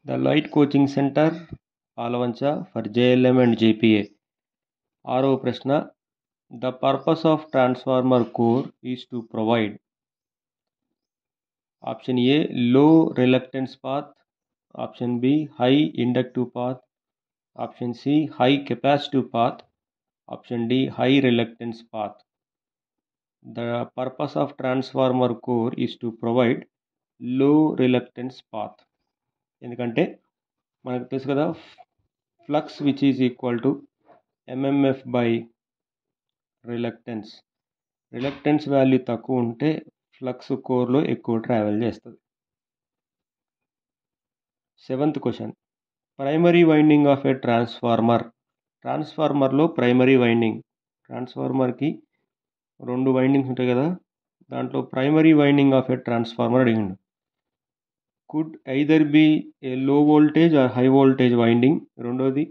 The Light Coaching Center, Alavancha for JLM and JPA. ఆరవ ప్రశ్న, the purpose of transformer core is to provide option A low reluctance path, option B high inductive path, option C high capacitive path, option D high reluctance path. The purpose of transformer core is to provide low reluctance path. ఎందుకంటే మనకు తెలుసు కదా, flux which is equal to MMF by reluctance value తక్కువ ఉంటే flux కోర్లో ఎక్కువ travel చేస్తుంది. 7th question, primary winding of a ట్రాన్స్ఫార్మర్లో ప్రైమరీ వైండింగ్, ట్రాన్స్ఫార్మర్కి 2 వైండింగ్స్ ఉంటాయి కదా, దాంట్లో primary winding of a transformer అడిగిండు. Could either be a low voltage or high voltage winding, రెండోది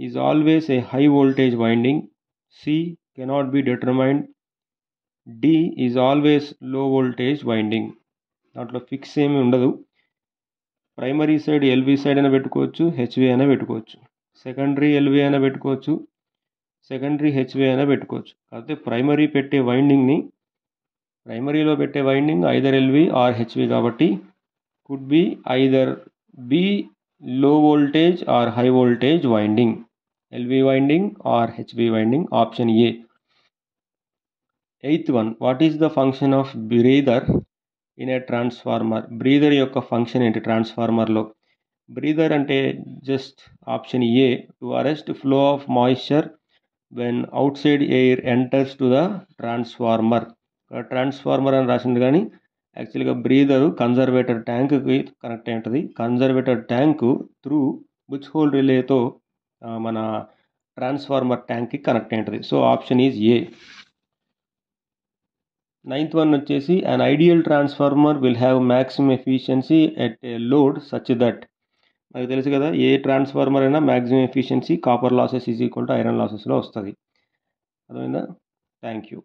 is always a high voltage winding, C cannot be determined, D is always low voltage winding. దాంట్లో fix ఏమీ ఉండదు. Primary side LV side అయినా పెట్టుకోవచ్చు, HV అయినా పెట్టుకోవచ్చు, secondary LV అయినా పెట్టుకోవచ్చు, సెకండరీ హెచ్వి అయినా పెట్టుకోవచ్చు. కాకపోతే ప్రైమరీలో పెట్టే winding either LV or HV కాబట్టి could be either be low voltage or high voltage winding, LV winding or HV winding, option A. 8th one, what is the function of breather in a transformer? Breather యొక్క function ఏంటి ట్రాన్స్ఫార్మర్లో? Breather అంటే just option A, to arrest flow of moisture when outside air enters to the transformer. Transformer అని రాసింది కానీ యాక్చువల్గా బ్రీదరు conservator ట్యాంక్కి connect అయి ఉంటుంది. Conservator tank through Buchholz రిలేతో మన ట్రాన్స్ఫార్మర్ ట్యాంక్కి కనెక్ట్ అయి ఉంటుంది. So option is A. 9th one వచ్చేసి, an ideal transformer will have maximum efficiency at a load such that. మనకు తెలుసు కదా, ఏ ట్రాన్స్ఫార్మర్ అయినా maximum efficiency copper losses is equal to iron లాసెస్లో వస్తుంది. అర్థమైందా? Thank you.